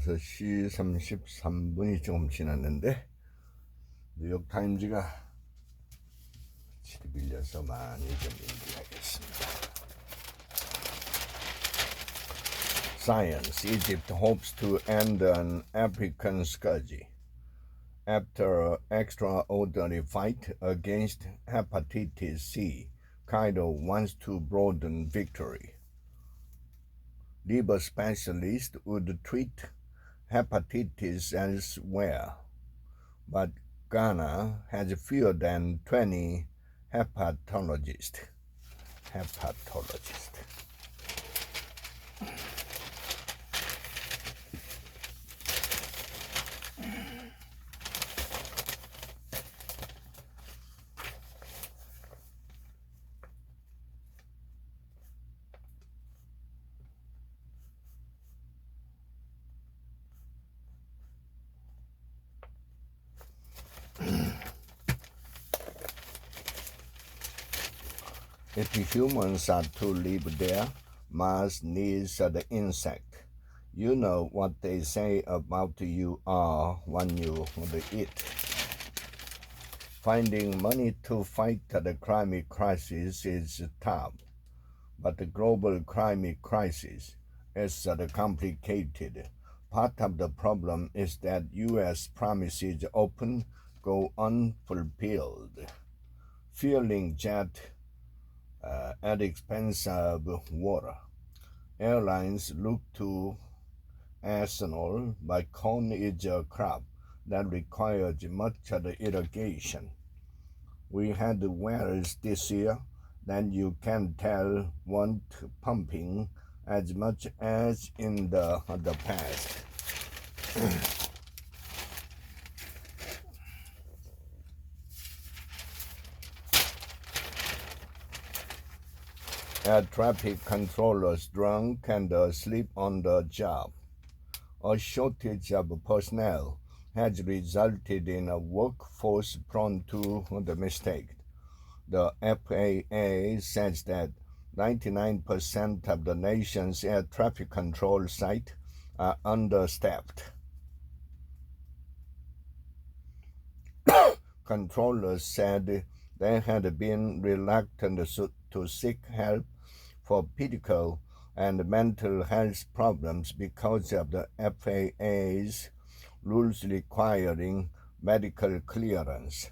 5시 33분이 조금 지났는데 뉴욕타임즈가 질이 밀려서 많이 좀 인지하겠습니다. Science: Egypt hopes to end an African scourge after extraordinary fight against hepatitis C. Cairo wants to broaden victory. Liver specialists would treat hepatitis elsewhere, but Ghana has fewer than 20 hepatologists. If humans are to live there, Mars needs the insect. You know what they say about you are when you eat. Finding money to fight the climate crisis is tough, but the global climate crisis is complicated. Part of the problem is that U.S. promises often go unfulfilled. Fueling jet at the expense of water. Airlines look to ethanol, but corn is a crop that requires much irrigation. We had wells this year that you can tell weren't pumping as much as in the past. Air traffic controllers drunk and asleep on the job. A shortage of personnel has resulted in a workforce prone to the mistake. The FAA says that 99% of the nation's air traffic control sites are understaffed. Controllers said they had been reluctant to seek help for physical and mental health problems because of the FAA's rules requiring medical clearance.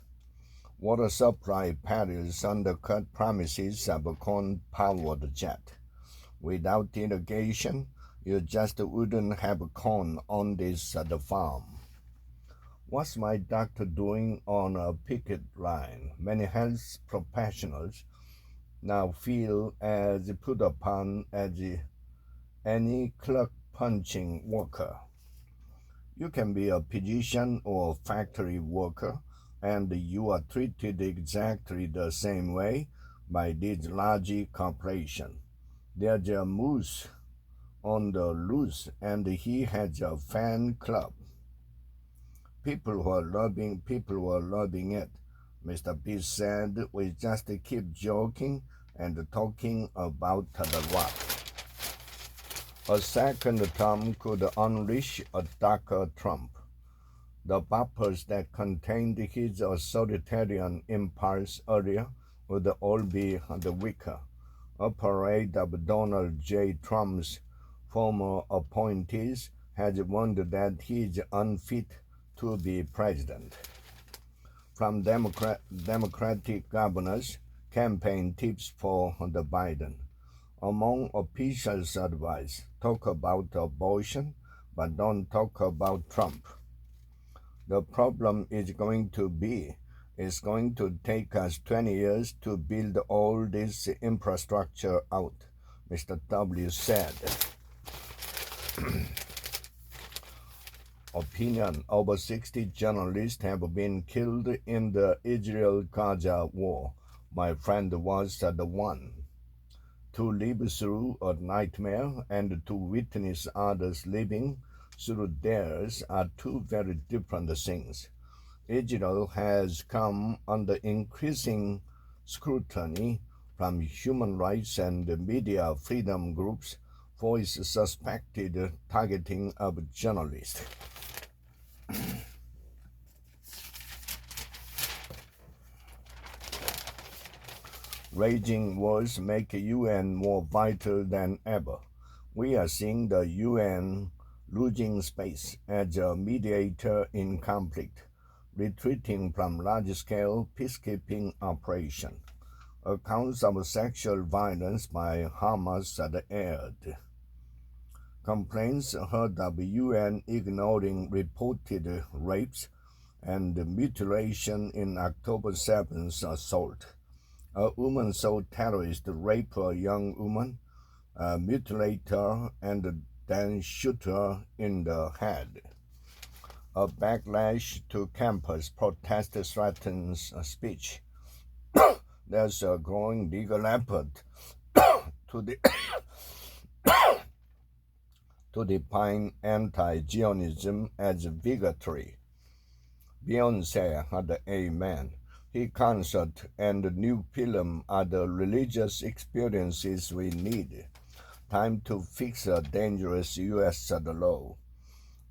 Water supply perils undercut promises of a corn-powered jet. Without irrigation, you just wouldn't have corn on this farm. What's my doctor doing on a picket line? Many health professionals now feel as put upon as any clock-punching worker. You can be a physician or a factory worker, and you are treated exactly the same way by these large corporations. There's a moose on the loose, and he has a fan club. People were loving it. Mr. Beast said, we just keep joking and talking about the rock. A second term could unleash a darker Trump. The bumpers that contained his authoritarian impulse earlier would all be weaker. A parade of Donald J. Trump's former appointees has warned that he is unfit to be president. From Democratic governors, campaign tips for the Biden. Among officials' advice, talk about abortion, but don't talk about Trump. The problem is going to take us 20 years to build all this infrastructure out, Mr. W. said. Opinion: over 60 journalists have been killed in the Israel-Gaza war. My friend was the one. To live through a nightmare and to witness others living through theirs are two very different things. Israel has come under increasing scrutiny from human rights and media freedom groups for its suspected targeting of journalists. Raging wars make UN more vital than ever. We are seeing the UN losing space as a mediator in conflict, retreating from large-scale peacekeeping operations. Accounts of sexual violence by Hamas are aired. Complaints heard of UN ignoring reported rapes and mutilation in October 7th assault. A woman saw terrorists rape a young woman, mutilate her, and then shoot her in the head. A backlash to campus protest threatens speech. There's a growing legal effort to define anti-Zionism as bigotry. Beyonce had Amen. His concert and new film are the religious experiences we need. Time to fix a dangerous U.S. law.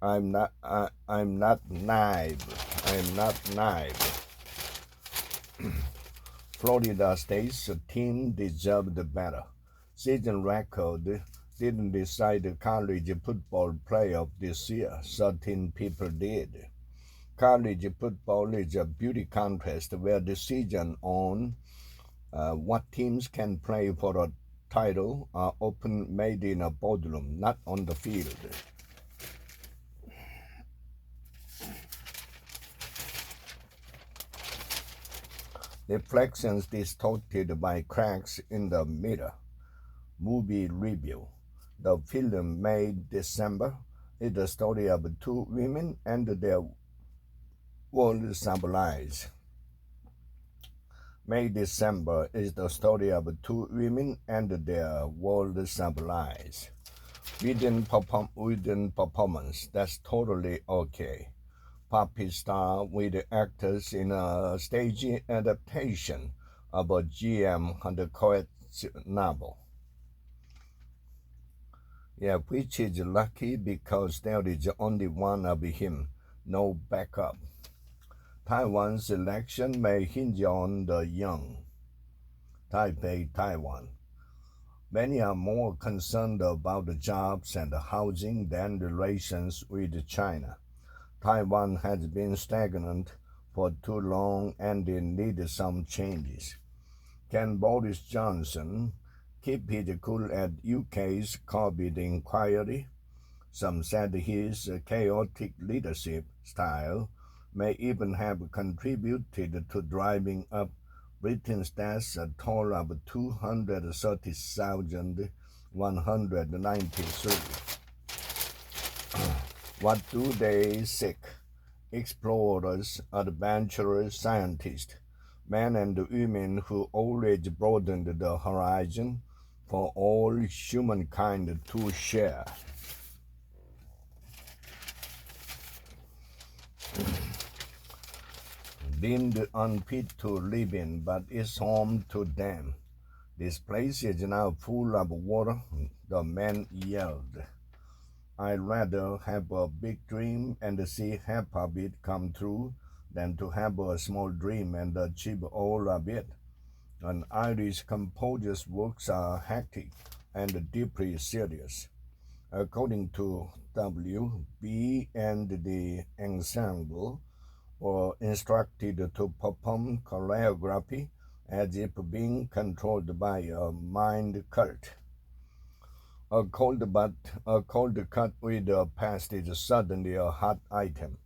I'm not naive. I'm not naive. Florida State's team deserved better. Season record didn't decide the college football playoff this year. 13 people did. College football is a beauty contest where decisions on what teams can play for a title are often made in a boardroom, not on the field. Reflections distorted by cracks in the mirror. Movie review. The film made December is the story of two women and their world symbolized. May December is the story of two women and their world symbolized. Within performance, that's totally okay. Poppy star with actors in a stage adaptation of a G.M. Hancock novel. Yeah, which is lucky because there is only one of him, no backup. Taiwan's election may hinge on the young. Taipei, Taiwan. Many are more concerned about the jobs and the housing than relations with China. Taiwan has been stagnant for too long and it needs some changes. Can Boris Johnson keep his cool at UK's COVID inquiry? Some said his chaotic leadership style may even have contributed to driving up Britain's death toll of 230,193. What do they seek? Explorers, adventurers, scientists, men and women who always broadened the horizon for all humankind to share. Deemed unfit to live in, but is home to them. This place is now full of water, the man yelled. I'd rather have a big dream and see half of it come true than to have a small dream and achieve all of it. An Irish composer's works are hectic and deeply serious. According to W.B. and the ensemble, were instructed to perform choreography as if being controlled by a mind cult. A cold cut with a past is suddenly a hot item.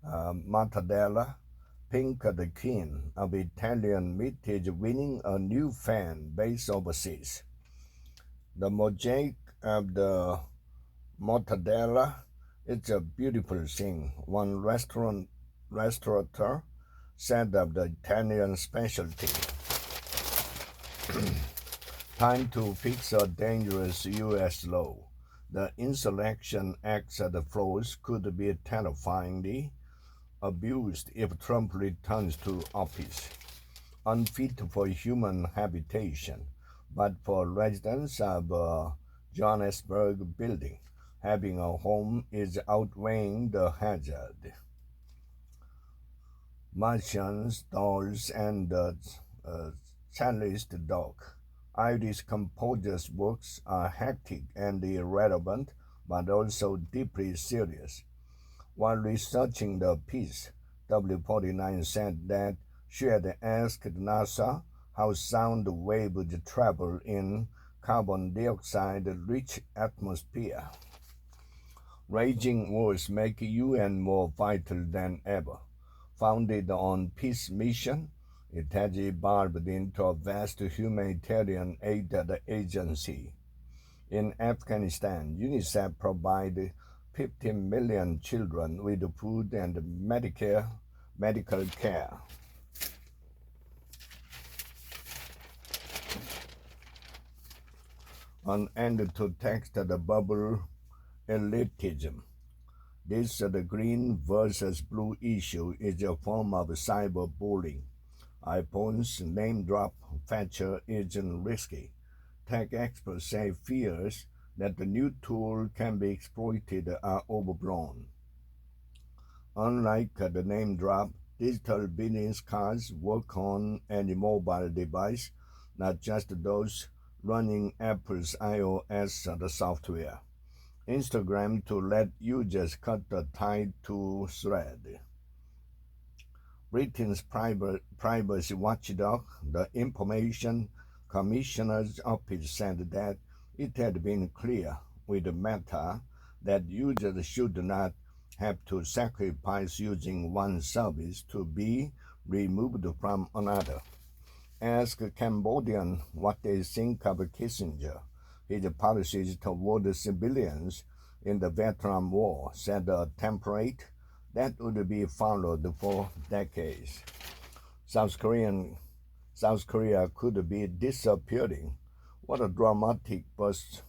Mortadella, Pink the King of Italian meat is winning a new fan base overseas. The mosaic of the mortadella is a beautiful thing. One restaurateur said of the Italian specialty. Time to fix a dangerous U.S. law. The Insurrection Act at the floors could be terrifyingly abused if Trump returns to office. Unfit for human habitation, but for residents of Johannesburg building. Having a home is outweighing the hazard. Martians, dolls, and the cellist dog. Iris Composer's works are hectic and irrelevant, but also deeply serious. While researching the piece, W49 said that she had asked NASA how sound waves travel in carbon dioxide-rich atmosphere. Raging wars make UN more vital than ever. Founded on peace mission, it has evolved into a vast humanitarian aid agency. In Afghanistan, UNICEF provides 15 million children with food and medical care. An end to text the bubble elitism. This the green versus blue issue is a form of cyberbullying. iPhone's name drop feature isn't risky. Tech experts say fears that the new tool can be exploited are overblown. Unlike the name drop, digital business cards work on any mobile device, not just those running Apple's iOS software. Instagram to let users cut the tie to thread. Britain's privacy watchdog, the Information Commissioner's Office, said that it had been clear with Meta that users should not have to sacrifice using one service to be removed from another. Ask Cambodians what they think of Kissinger. His policies toward civilians in the Vietnam War set a template that would be followed for decades. South Korea could be disappearing. What a dramatic bust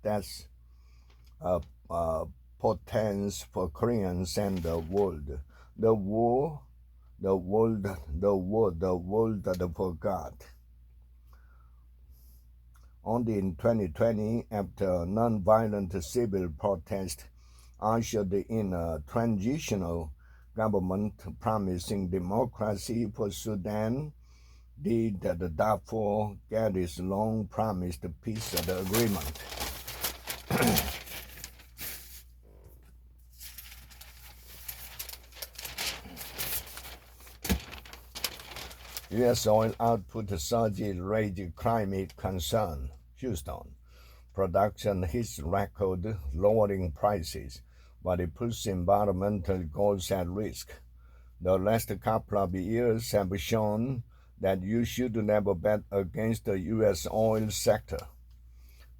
that's portends for Koreans and the world. The world that forgot. Only in 2020, after non-violent civil protest ushered in a transitional government promising democracy for Sudan, did the Darfur get its long-promised peace agreement. U.S. oil output surges raise climate concern. Houston. Production hits record, lowering prices, but it puts environmental goals at risk. The last couple of years have shown that you should never bet against the U.S. oil sector.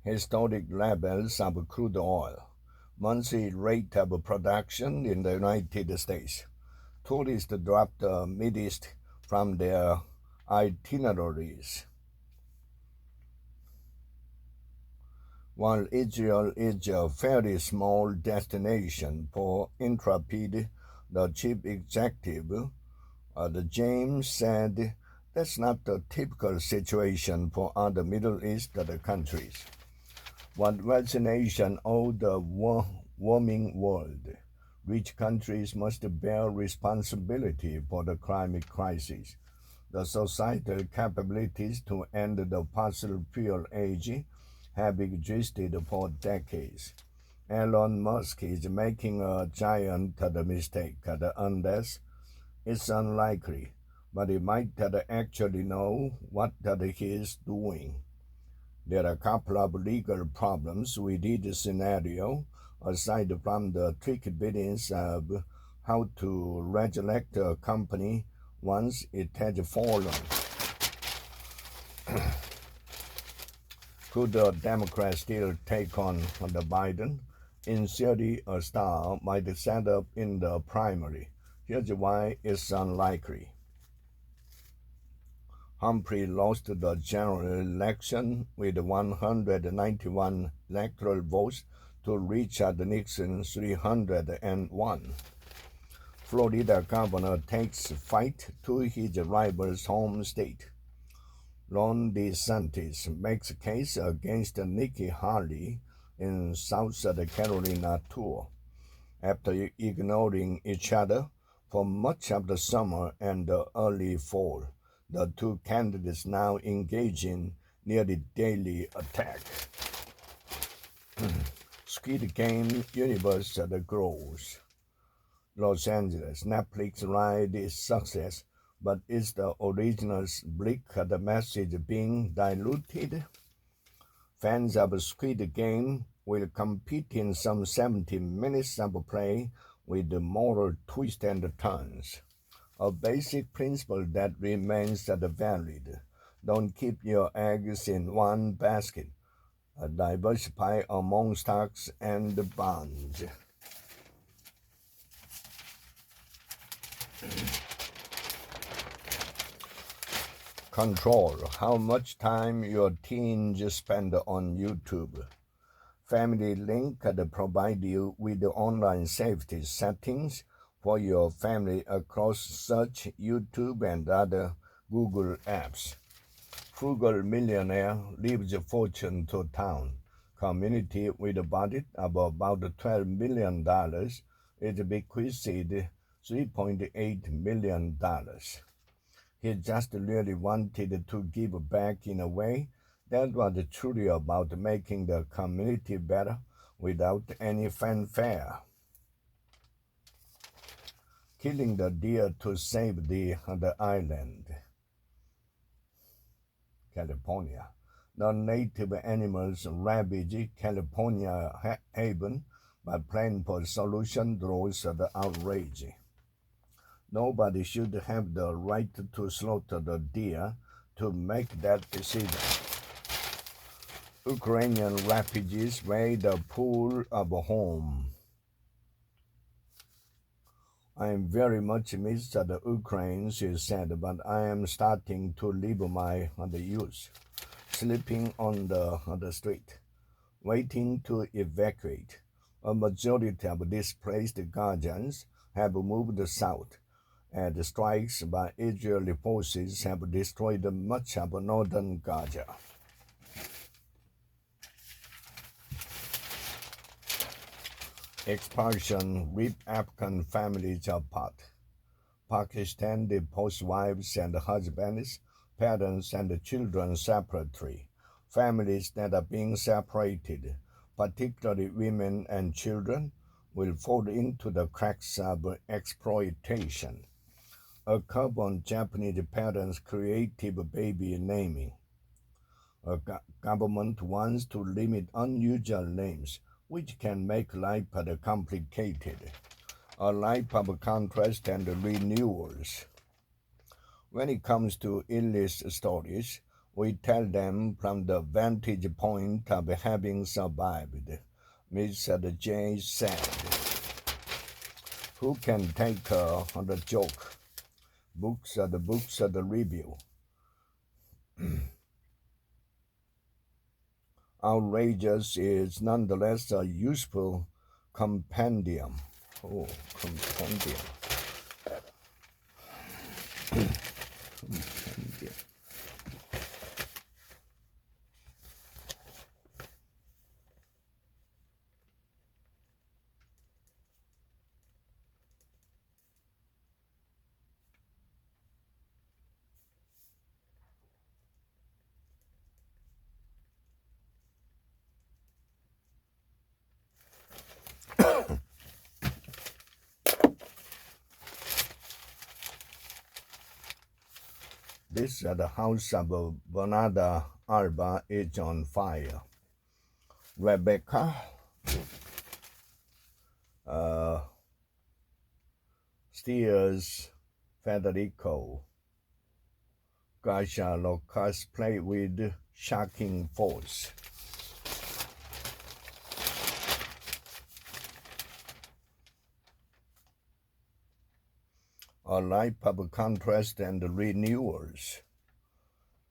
Historic levels of crude oil, monthly rate of production in the United States. Tourists dropped the Mideast from their itineraries. While Israel is a fairly small destination for Intrepid, the chief executive, James, said that's not the typical situation for other Middle East countries. What vaccination owe the warming world? Rich countries must bear responsibility for the climate crisis. The societal capabilities to end the fossil fuel age have existed for decades. Elon Musk is making a giant mistake unless it's unlikely, but he might actually know what he is doing. There are a couple of legal problems with this scenario, aside from the tricky business of how to resurrect a company once it has fallen. Could the Democrats still take on the Biden? In theory, a star might set up in the primary. Here's why it's unlikely. Humphrey lost the general election with 191 electoral votes to Richard Nixon's 301. Florida governor takes fight to his rival's home state. Ron DeSantis makes a case against Nikki Haley in South Carolina tour. After ignoring each other for much of the summer and the early fall, the two candidates now engage in nearly daily attack. Squid Game universe grows. Los Angeles. Netflix ride its success, but is the original's bleak the message being diluted? Fans of Squid Game will compete in some 70 minutes of play with moral twists and turns. A basic principle that remains valid. Don't keep your eggs in one basket. Diversify among stocks and bonds. Control how much time your teens spend on YouTube. Family Link provide you with the online safety settings for your family across search, YouTube, and other Google apps. Frugal millionaire leaves a fortune to town. Community with a budget of about $12 million is bequeathed $3.8 million. He just really wanted to give back in a way that was truly about making the community better without any fanfare. Killing the deer to save the island. California. The native animals ravage California haven, but plan for solution draws the outrage. Nobody should have the right to slaughter the deer to make that decision. Ukrainian refugees made a pool of home. I am very much missed the Ukraine, she said, but I am starting to live my youth, sleeping on the street, waiting to evacuate. A majority of displaced Gazans have moved south, and strikes by Israeli forces have destroyed much of northern Gaza. Expulsion rip African families apart. Pakistan deports wives and husbands, parents and children separately. Families that are being separated, particularly women and children, will fall into the cracks of exploitation. A couple of Japanese parents' creative baby naming. A government wants to limit unusual names, which can make life complicated. A life of contrast and renewals. When it comes to illness stories, we tell them from the vantage point of having survived, Mr. J said. Who can take the joke? Books are the review. Outrageous is nonetheless a useful compendium. Oh, compendium. Compendium. This the house of Bernarda Alba is on fire. Rebecca steers Federico Garcia Lopez play with shocking force. A life of contrast and renewals.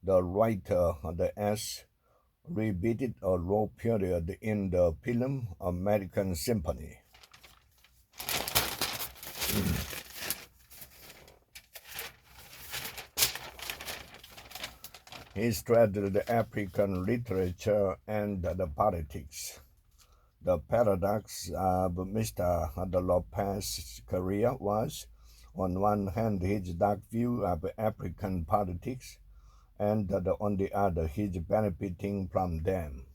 The writer of the S repeated a raw period in the film American Symphony. He straddled African literature and the politics. The paradox of Mr. Lopez's career was, on one hand, his dark view of African politics, and on the other, his benefiting from them.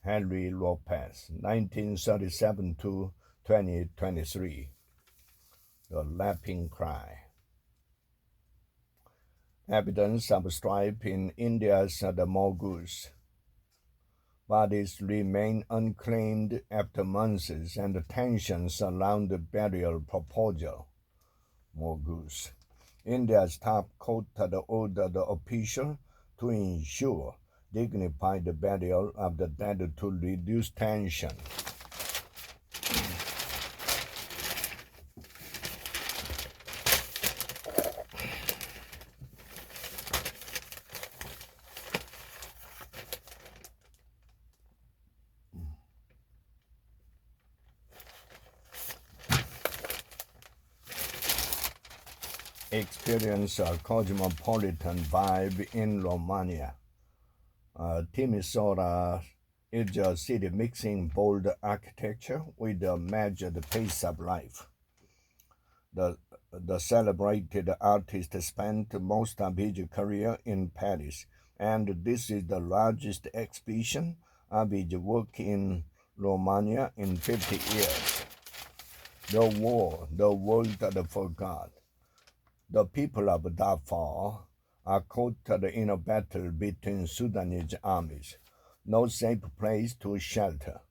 Henry Lopez, 1937 to 2023. The Laughing Cry. Evidence of strife in India's the Mughals. Bodies remain unclaimed after months, and tensions around the burial proposal. Mughals. India's top court ordered the official to ensure dignified burial of the dead to reduce tension. Experience a cosmopolitan vibe in Romania. Timisoara is a city mixing bold architecture with a measured pace of life. The celebrated artist spent most of his career in Paris, and this is the largest exhibition of his work in Romania in 50 years. The world that forgot. The people of Darfur are caught in a battle between Sudanese armies. No safe place to shelter.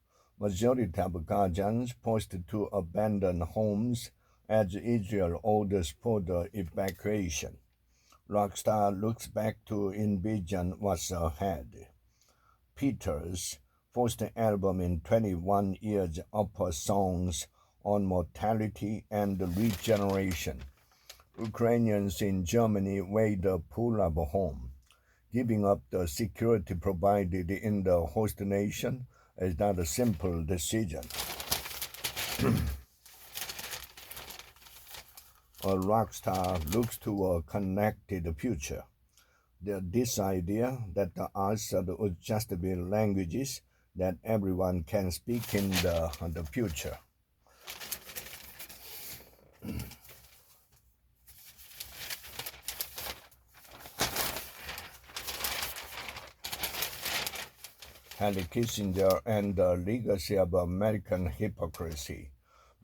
Majority of Gazans forced to abandon homes as Israel orders further evacuation. Rockstar looks back to envision what's ahead. Peter's first album in 21 years offers songs on mortality and regeneration. Ukrainians in Germany weighed the pull of home. Giving up the security provided in the host nation is not a simple decision. A rock star looks to a connected future. This idea that the arts would just be languages that everyone can speak in the future. Henry Kissinger and the legacy of American hypocrisy.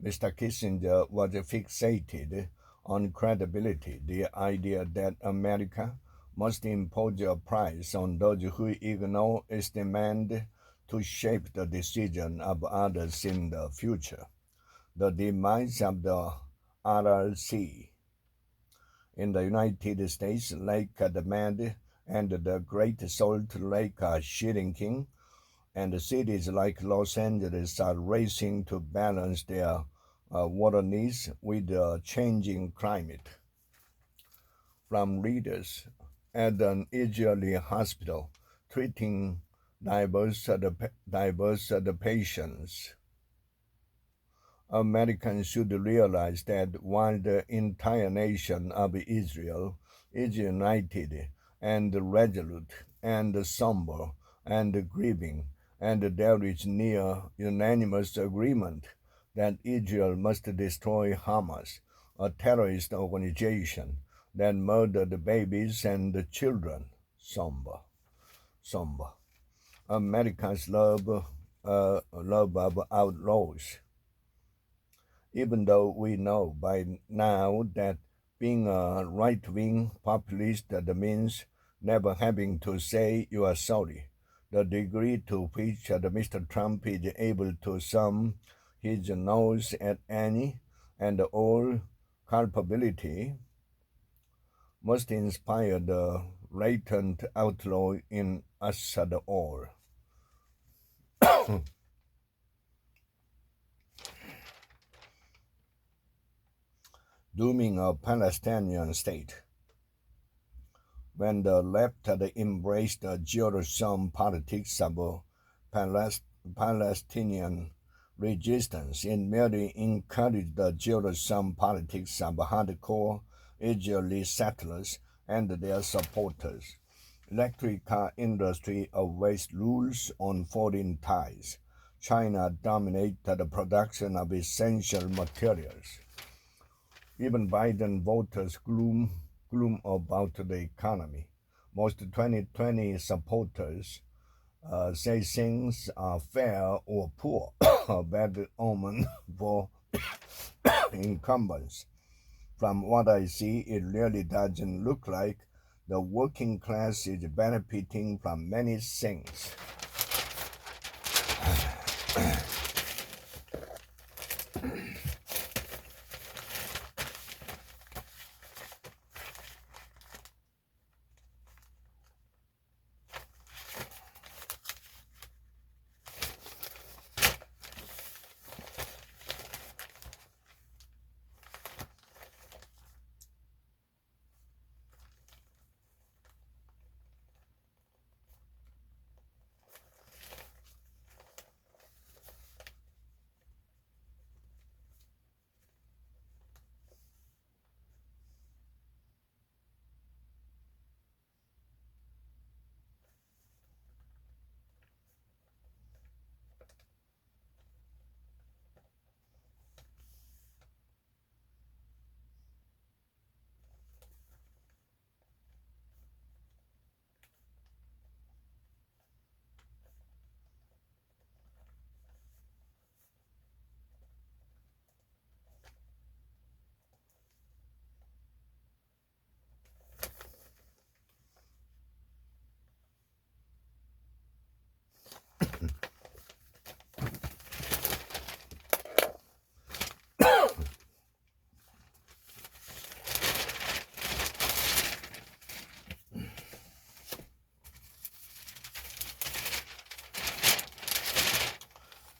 Mr. Kissinger was fixated on credibility, the idea that America must impose a price on those who ignore its demand to shape the decision of others in the future. The demise of the RRC. In the United States, Lake Demand and the Great Salt Lake are shrinking, and cities like Los Angeles are racing to balance their water needs with the changing climate. From readers at an Israeli hospital treating diverse patients, Americans should realize that while the entire nation of Israel is united and resolute and somber and grieving, and there is near unanimous agreement that Israel must destroy Hamas, a terrorist organization that murdered babies and children. Somber. America's love of outlaws. Even though we know by now that being a right-wing populist means never having to say you are sorry, the degree to which Mr. Trump is able to thumb his nose at any and all culpability must inspire the latent outlaw in us all. Dooming a Palestinian state. When the left embraced the zero-sum politics of Palestinian resistance, it merely encouraged the zero-sum politics of hardcore Israeli settlers and their supporters. Electric car industry awaits rules on foreign ties. China dominated the production of essential materials. Even Biden voters gloom about the economy. Most 2020 supporters say things are fair or poor, a bad omen for incumbents. From what I see, it really doesn't look like the working class is benefiting from many things.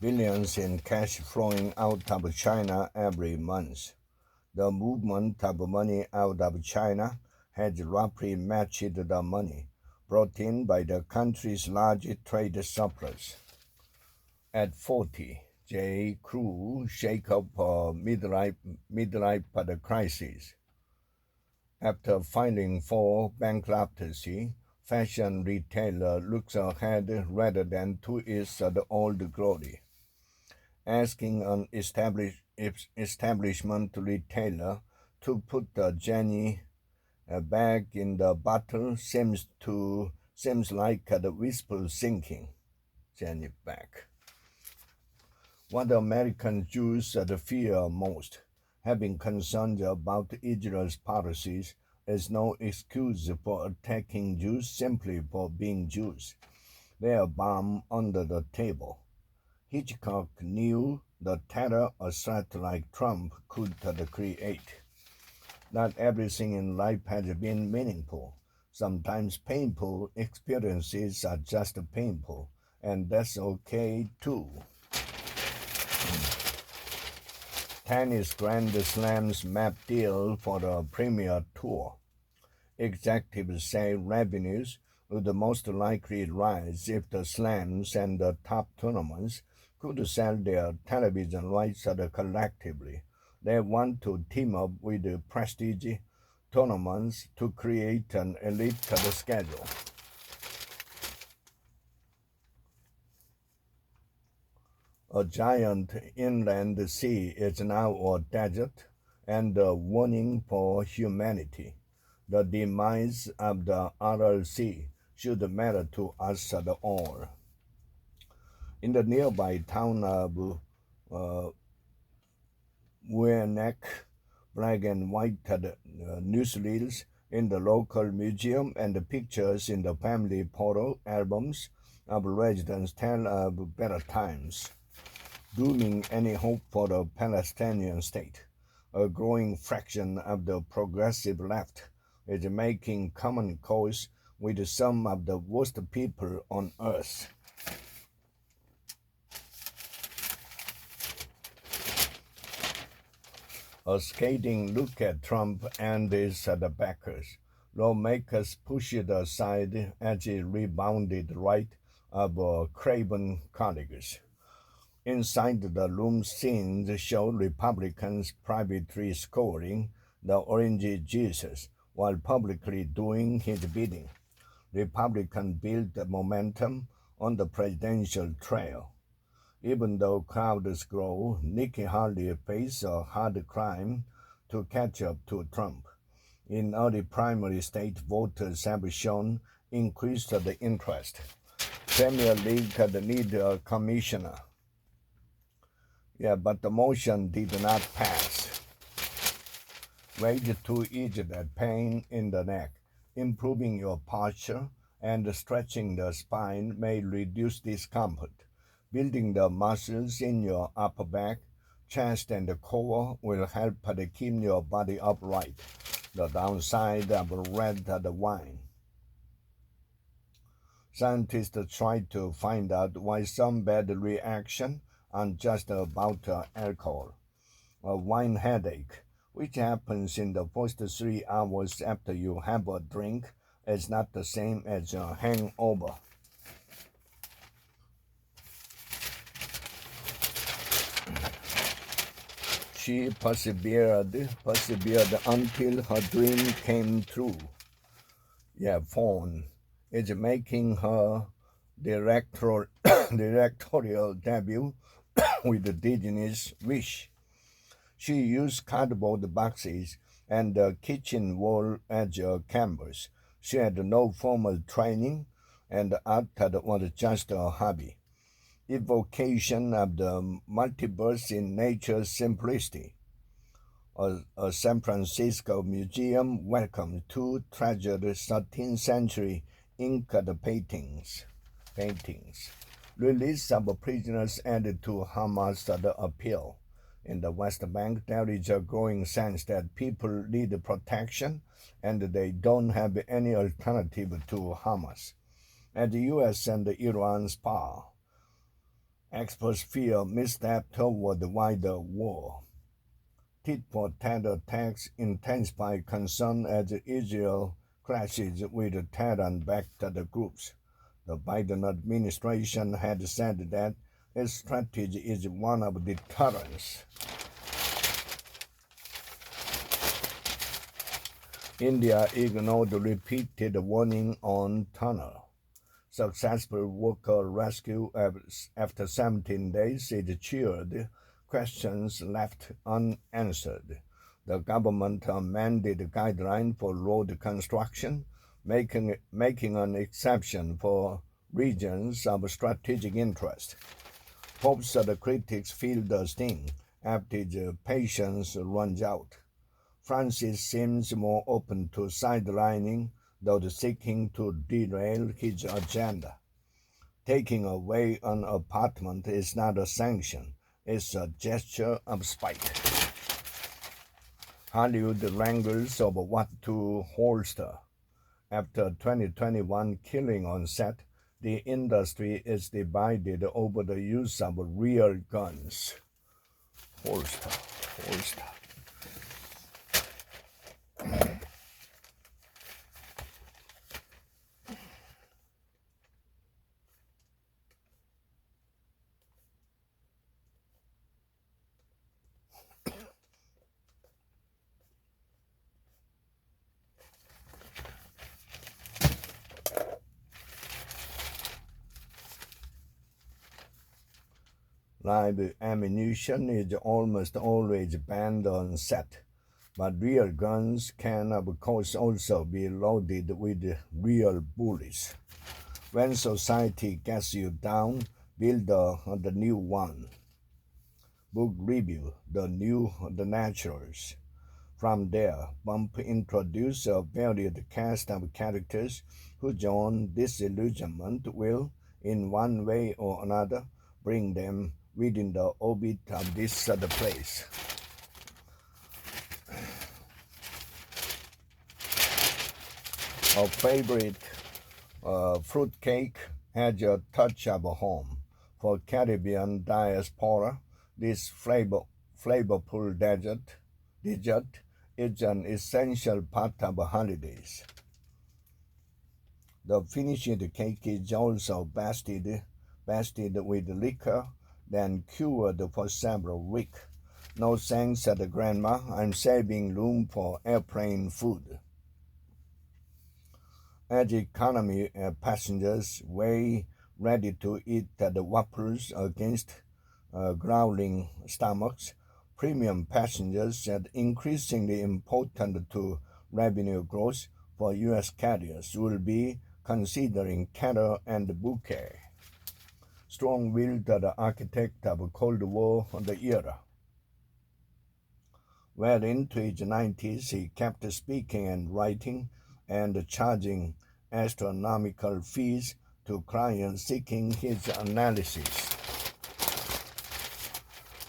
Billions in cash flowing out of China every month. The movement of money out of China has roughly matched the money brought in by the country's large trade surplus. At 40, J. Crew shake up a midlife crisis. After filing for bankruptcy, fashion retailer looks ahead rather than to its old glory. Asking an establishment retailer to put the Jenny back in the bottle seems like the wishful thinking. Jenny back. What American Jews fear most, having concerns about Israel's policies, is no excuse for attacking Jews simply for being Jews. They are bomb under the table. Hitchcock knew the terror a threat like Trump could create. Not everything in life has been meaningful. Sometimes painful experiences are just painful, and that's okay too. Tennis Grand Slams map deal for the Premier Tour. Executives say revenues would most likely rise if the slams and the top tournaments could sell their television rights collectively. They want to team up with the prestige tournaments to create an elite schedule. A giant inland sea is now a desert and a warning for humanity. The demise of the Aral Sea should matter to us all. In the nearby town of Weeneck, black and white newsreels in the local museum and the pictures in the family photo albums of residents tell of better times, dooming any hope for the Palestinian state. A growing fraction of the progressive left is making common cause with some of the worst people on earth. A scathing look at Trump and his backers. Lawmakers pushed it aside as he rebounded right of craven colleagues. Inside the room, scenes show Republicans privately scoring the Orange Jesus, while publicly doing his bidding. Republicans built the momentum on the presidential trail. Even though crowds grow, Nikki Haley faced a hard climb to catch up to Trump. In early primary state, voters have shown increased the interest. Premier League need a commissioner. But the motion did not pass. Ways to ease that pain in the neck. Improving your posture and stretching the spine may reduce discomfort. Building the muscles in your upper back, chest, and core will help to keep your body upright. The downside of red wine. Scientists try to find out why some bad reactions aren't just about alcohol. A wine headache, which happens in the first 3 hours after you have a drink, is not the same as a hangover. She persevered until her dream came true. Fawn is making her directorial debut with Disney's Wish. She used cardboard boxes and the kitchen wall as a canvas. She had no formal training, and art was just a hobby. Evocation of the multiverse in nature's simplicity. A San Francisco museum welcomed 2 treasured 13th century Inca paintings. Release of prisoners added to Hamas' appeal. In the West Bank, there is a growing sense that people need protection and they don't have any alternative to Hamas. As the U.S. and Iran spar, experts fear misstep toward wider war. Tit-for-tat attacks intensify concern as Israel clashes with Tehran-backed groups. The Biden administration had said that its strategy is one of deterrence. India ignored repeated warning on tunnel. Successful worker rescue after 17 days is cheered. Questions left unanswered. The government amended guidelines for road construction, making an exception for regions of strategic interest. Hopes the critics feel the sting after the patience runs out. Francis seems more open to sidelining those seeking to derail his agenda. Taking away an apartment is not a sanction. It's a gesture of spite. Hollywood wrangles over what to holster. After 2021 killing on set, the industry is divided over the use of real guns. Holster. Live ammunition is almost always banned on set, but real guns can of course also be loaded with real bullets. When society gets you down, build the new one. Book review, The Naturals. From there, Bump introduced a varied cast of characters whose own disillusionment will, in one way or another, bring them within the orbit of this other place. Our favorite fruitcake has a touch of home. For Caribbean diaspora, this flavorful dessert is an essential part of holidays. The finished cake is also basted with liquor, then cured for several weeks. No thanks, Grandma. I'm saving room for airplane food. As economy passengers weigh ready to eat the whoppers against growling stomachs, premium passengers said increasingly important to revenue growth for U.S. carriers will be considering Qatar and Bouquet, strong-willed the architect of Cold War the era. Well into his 90s, he kept speaking and writing and charging astronomical fees to clients seeking his analysis.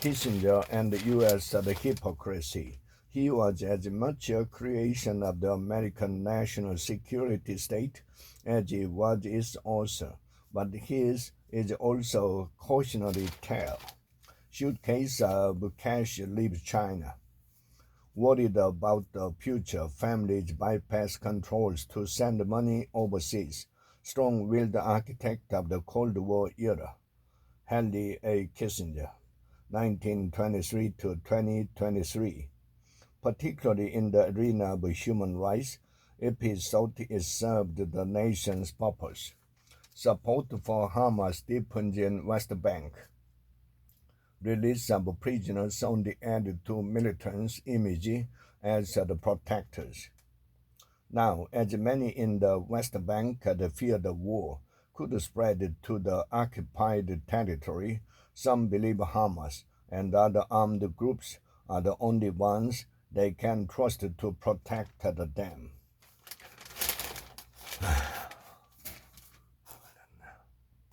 Kissinger and the U.S. The hypocrisy. He was as much a creation of the American national security state as he was its author, but his is also a cautionary tale. Suitcase of cash leaves China. Worried about the future, families bypass controls to send money overseas. Strong-willed architect of the Cold War era. Henry A. Kissinger, 1923 to 2023. Particularly in the arena of human rights, if his thought is served the nation's purpose. Support for Hamas deepens in West Bank. Release of prisoners only added to militants' image as the protectors. Now, as many in the West Bank had feared the war could spread to the occupied territory, some believe Hamas and other armed groups are the only ones they can trust to protect them.